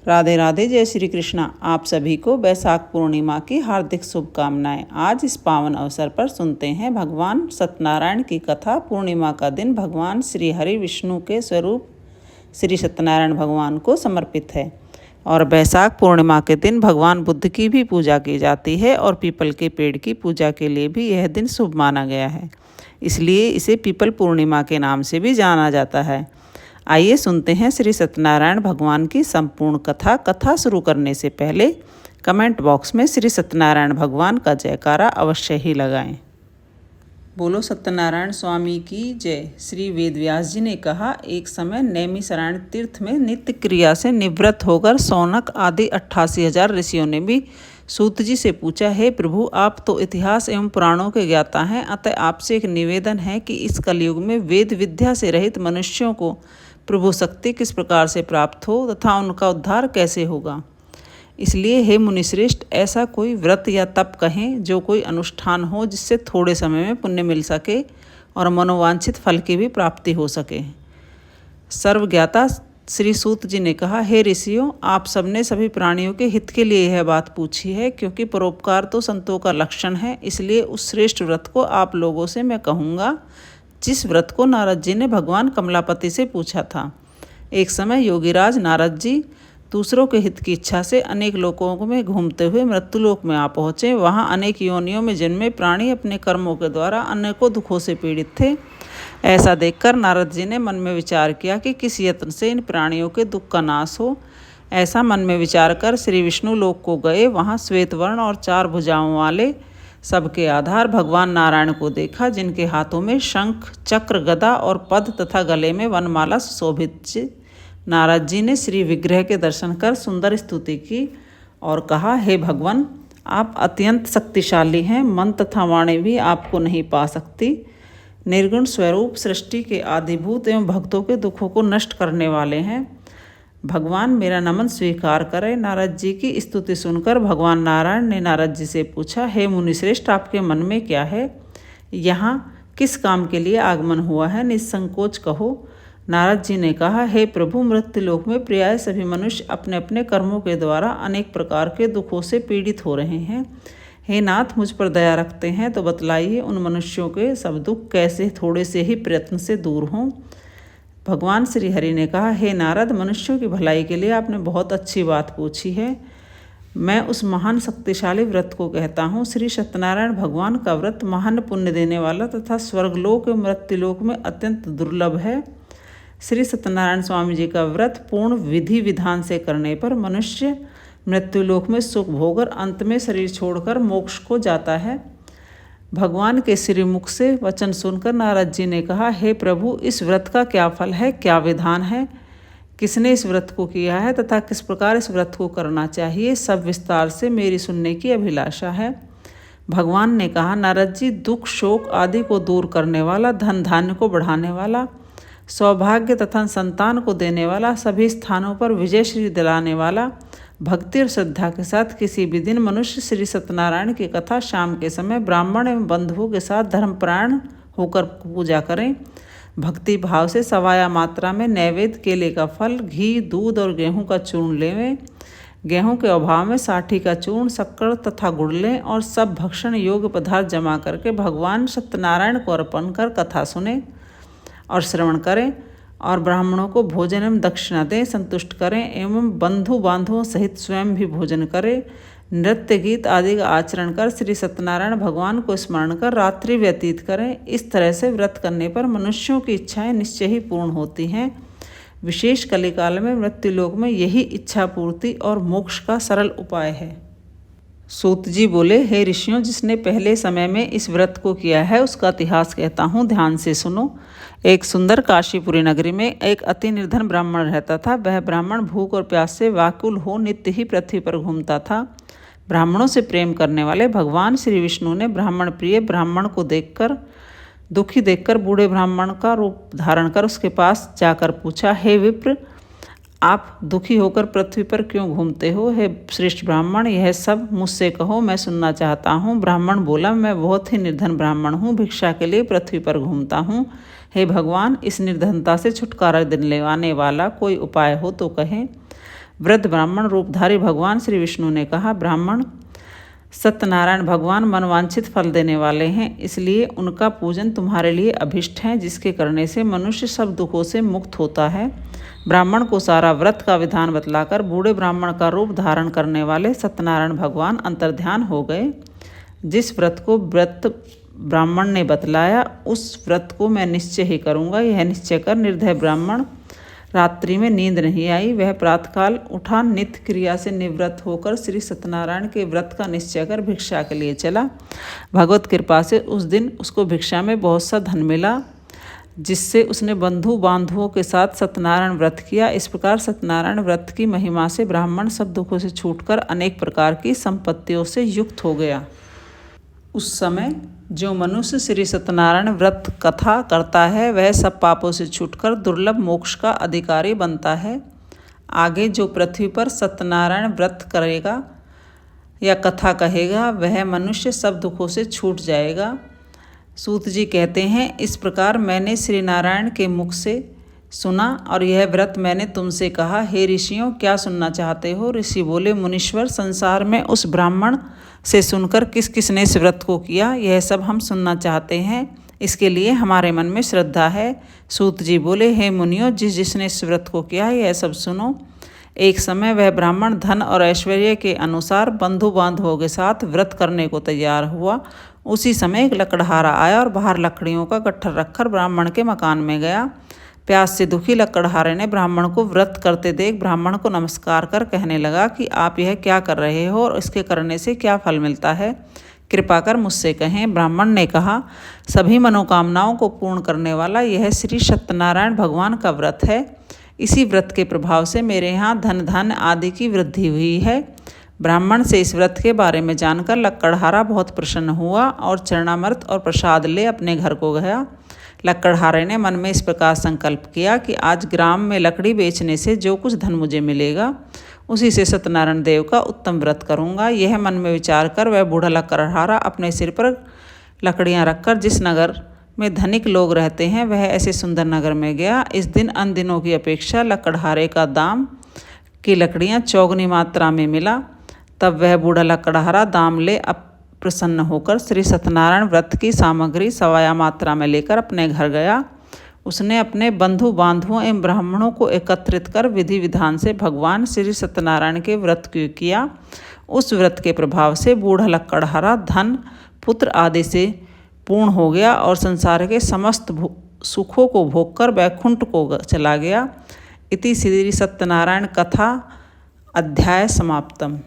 राधे राधे, जय श्री कृष्णा। आप सभी को वैशाख पूर्णिमा की हार्दिक शुभकामनाएं। आज इस पावन अवसर पर सुनते हैं भगवान सत्यनारायण की कथा। पूर्णिमा का दिन भगवान श्री हरि विष्णु के स्वरूप श्री सत्यनारायण भगवान को समर्पित है और वैशाख पूर्णिमा के दिन भगवान बुद्ध की भी पूजा की जाती है और पीपल के पेड़ की पूजा के लिए भी यह दिन शुभ माना गया है, इसलिए इसे पीपल पूर्णिमा के नाम से भी जाना जाता है। आइए सुनते हैं श्री सत्यनारायण भगवान की संपूर्ण कथा। कथा शुरू करने से पहले कमेंट बॉक्स में श्री सत्यनारायण भगवान का जयकारा अवश्य ही लगाएं। बोलो सत्यनारायण स्वामी की जय। श्री वेदव्यास जी ने कहा, एक समय नैमिषारण्य तीर्थ में नित्य क्रिया से निवृत्त होकर सौनक आदि 88,000 ऋषियों ने भी सूत जी से पूछा, हे प्रभु, आप तो इतिहास एवं पुराणों के ज्ञाता हैं, अतः आपसे एक निवेदन है कि इस कलयुग में वेद विद्या से रहित मनुष्यों को प्रभु शक्ति किस प्रकार से प्राप्त हो तथा उनका उद्धार कैसे होगा। इसलिए हे मुनिश्रेष्ठ, ऐसा कोई व्रत या तप कहें जो कोई अनुष्ठान हो जिससे थोड़े समय में पुण्य मिल सके और मनोवांछित फल की भी प्राप्ति हो सके। सर्वज्ञाता श्री सूत जी ने कहा, हे ऋषियों, आप सबने सभी प्राणियों के हित के लिए यह बात पूछी है, क्योंकि परोपकार तो संतों का लक्षण है। इसलिए उस श्रेष्ठ व्रत को आप लोगों से मैं कहूँगा जिस व्रत को नारद जी ने भगवान कमलापति से पूछा था। एक समय योगीराज नारद जी दूसरों के हित की इच्छा से अनेक लोकों में घूमते हुए मृत्युलोक में आ पहुँचे। वहाँ अनेक योनियों में जन्मे प्राणी अपने कर्मों के द्वारा अनेकों दुखों से पीड़ित थे। ऐसा देखकर नारद जी ने मन में विचार किया कि किस यत्न से इन प्राणियों के दुख का नाश हो। ऐसा मन में विचार कर श्री विष्णु लोक को गए। वहाँ श्वेत वर्ण और 4 भुजाओं वाले सबके आधार भगवान नारायण को देखा, जिनके हाथों में शंख, चक्र, गदा और पद तथा गले में वनमाला सुशोभित। नारद जी ने श्री विग्रह के दर्शन कर सुंदर स्तुति की और कहा, हे भगवान, आप अत्यंत शक्तिशाली हैं, मन तथा वाणी भी आपको नहीं पा सकती। निर्गुण स्वरूप सृष्टि के आदिभूत एवं भक्तों के दुखों को नष्ट करने वाले हैं। भगवान मेरा नमन स्वीकार करें। नारद जी की स्तुति सुनकर भगवान नारायण ने नारद जी से पूछा, हे मुनिश्रेष्ठ, आपके मन में क्या है? यहाँ किस काम के लिए आगमन हुआ है? निसंकोच कहो। नारद जी ने कहा, हे प्रभु, मृत्युलोक में प्राय सभी मनुष्य अपने अपने कर्मों के द्वारा अनेक प्रकार के दुखों से पीड़ित हो रहे हैं। हे नाथ, मुझ पर दया रखते हैं तो बतलाइए, उन मनुष्यों के सब दुख कैसे थोड़े से ही प्रयत्न से दूर हों। भगवान श्री हरि ने कहा, हे नारद, मनुष्यों की भलाई के लिए आपने बहुत अच्छी बात पूछी है। मैं उस महान शक्तिशाली व्रत को कहता हूँ। श्री सत्यनारायण भगवान का व्रत महान पुण्य देने वाला तथा स्वर्गलोक एवं मृत्युलोक में अत्यंत दुर्लभ है। श्री सत्यनारायण स्वामी जी का व्रत पूर्ण विधि विधान से करने पर मनुष्य मृत्युलोक में सुख भोगर अंत में शरीर छोड़कर मोक्ष को जाता है। भगवान के श्रीमुख से वचन सुनकर नारद जी ने कहा, हे प्रभु, इस व्रत का क्या फल है, क्या विधान है, किसने इस व्रत को किया है तथा किस प्रकार इस व्रत को करना चाहिए, सब विस्तार से मेरी सुनने की अभिलाषा है। भगवान ने कहा, नारद जी, दुख शोक आदि को दूर करने वाला, धन धान्य को बढ़ाने वाला, सौभाग्य तथा संतान को देने वाला, सभी स्थानों पर विजय श्री दिलाने वाला, भक्ति और श्रद्धा के साथ किसी भी दिन मनुष्य श्री सत्यनारायण की कथा शाम के समय ब्राह्मण एवं बंधुओं के साथ धर्मपरायण होकर पूजा करें। भक्ति भाव से सवाया मात्रा में नैवेद्य, केले का फल, घी, दूध और गेहूं का चूर्ण लेवें। गेहूं के अभाव में साठी का चूर्ण, शक्कर तथा गुड़ लें और सब भक्षण योग्य पदार्थ जमा करके भगवान सत्यनारायण को अर्पण कर कथा सुने और श्रवण करें और ब्राह्मणों को भोजन एवं दक्षिणा दें, संतुष्ट करें एवं बंधु बांधवों सहित स्वयं भी भोजन करें। नृत्य गीत आदि का आचरण कर श्री सत्यनारायण भगवान को स्मरण कर रात्रि व्यतीत करें। इस तरह से व्रत करने पर मनुष्यों की इच्छाएं निश्चय ही पूर्ण होती हैं। विशेष कलिकाल में मृत्युलोक में यही इच्छा पूर्ति और मोक्ष का सरल उपाय है। सूत जी बोले, हे ऋषियों, जिसने पहले समय में इस व्रत को किया है उसका इतिहास कहता हूँ, ध्यान से सुनो। एक सुंदर काशीपुरी नगरी में एक अति निर्धन ब्राह्मण रहता था। वह ब्राह्मण भूख और प्यास से व्याकुल हो नित्य ही पृथ्वी पर घूमता था। ब्राह्मणों से प्रेम करने वाले भगवान श्री विष्णु ने ब्राह्मण प्रिय ब्राह्मण को दुखी देखकर बूढ़े ब्राह्मण का रूप धारण कर उसके पास जाकर पूछा, हे विप्र, आप दुखी होकर पृथ्वी पर क्यों घूमते हो? हे श्रेष्ठ ब्राह्मण, यह सब मुझसे कहो, मैं सुनना चाहता हूँ। ब्राह्मण बोला, मैं बहुत ही निर्धन ब्राह्मण हूँ, भिक्षा के लिए पृथ्वी पर घूमता हूँ। हे भगवान, इस निर्धनता से छुटकारा दिलाने वाला कोई उपाय हो तो कहें। वृद्ध ब्राह्मण रूपधारी भगवान श्री विष्णु ने कहा, ब्राह्मण सत्यनारायण भगवान मनवांछित फल देने वाले हैं, इसलिए उनका पूजन तुम्हारे लिए अभिष्ट है, जिसके करने से मनुष्य सब दुखों से मुक्त होता है। ब्राह्मण को सारा व्रत का विधान बतलाकर बूढ़े ब्राह्मण का रूप धारण करने वाले सत्यनारायण भगवान अंतर्ध्यान हो गए। जिस व्रत को ब्राह्मण ने बतलाया उस व्रत को मैं निश्चय ही करूँगा, यह निश्चय कर निर्दय ब्राह्मण रात्रि में नींद नहीं आई। वह प्रातःकाल उठा, नित्य क्रिया से निवृत्त होकर श्री सत्यनारायण के व्रत का निश्चय कर भिक्षा के लिए चला। भगवत कृपा से उस दिन उसको भिक्षा में बहुत सा धन मिला, जिससे उसने बंधु बांधवों के साथ सत्यनारायण व्रत किया। इस प्रकार सत्यनारायण व्रत की महिमा से ब्राह्मण सब दुखों से छूटकर अनेक प्रकार की संपत्तियों से युक्त हो गया। उस समय जो मनुष्य श्री सत्यनारायण व्रत कथा करता है वह सब पापों से छूटकर दुर्लभ मोक्ष का अधिकारी बनता है। आगे जो पृथ्वी पर सत्यनारायण व्रत करेगा या कथा कहेगा वह मनुष्य सब दुखों से छूट जाएगा। सूत जी कहते हैं, इस प्रकार मैंने श्री नारायण के मुख से सुना और यह व्रत मैंने तुमसे कहा। हे ऋषियों, क्या सुनना चाहते हो? ऋषि बोले, मुनीश्वर, संसार में उस ब्राह्मण से सुनकर किस किसने इस व्रत को किया, यह सब हम सुनना चाहते हैं। इसके लिए हमारे मन में श्रद्धा है। सूत जी बोले, हे मुनियों, जिसने इस व्रत को किया यह सब सुनो। एक समय वह ब्राह्मण धन और ऐश्वर्य के अनुसार बंधु बांधवों के साथ व्रत करने को तैयार हुआ। उसी समय एक लकड़हारा आया और बाहर लकड़ियों का गट्ठर रखकर ब्राह्मण के मकान में गया। प्यास से दुखी लकड़हारे ने ब्राह्मण को व्रत करते देख ब्राह्मण को नमस्कार कर कहने लगा कि आप यह क्या कर रहे हो और इसके करने से क्या फल मिलता है, कृपा कर मुझसे कहें। ब्राह्मण ने कहा, सभी मनोकामनाओं को पूर्ण करने वाला यह श्री सत्यनारायण भगवान का व्रत है। इसी व्रत के प्रभाव से मेरे यहाँ धन धान्य आदि की वृद्धि हुई है। ब्राह्मण से इस व्रत के बारे में जानकर लकड़हारा बहुत प्रसन्न हुआ और चरणामृत और प्रसाद ले अपने घर को गया। लकड़हारे ने मन में इस प्रकार संकल्प किया कि आज ग्राम में लकड़ी बेचने से जो कुछ धन मुझे मिलेगा उसी से सत्यनारायण देव का उत्तम व्रत करूँगा। यह मन में विचार कर वह बूढ़ा लकड़हारा अपने सिर पर लकड़ियाँ रखकर जिस नगर में धनिक लोग रहते हैं वह ऐसे सुंदर नगर में गया। इस दिन अन्य दिनों की अपेक्षा लकड़हारे का दाम की लकड़ियाँ चौगुनी मात्रा में मिला। तब वह बूढ़ा लकड़हारा दाम ले प्रसन्न होकर श्री सत्यनारायण व्रत की सामग्री सवाया मात्रा में लेकर अपने घर गया। उसने अपने बंधु बांधवों एवं ब्राह्मणों को एकत्रित कर विधि विधान से भगवान श्री सत्यनारायण के व्रत किया। उस व्रत के प्रभाव से बूढ़ा लकड़हारा धन पुत्र आदि से पूर्ण हो गया और संसार के समस्त सुखों को भोगकर वैकुंठ को चला गया। इति श्री सत्यनारायण कथा अध्याय समाप्तम।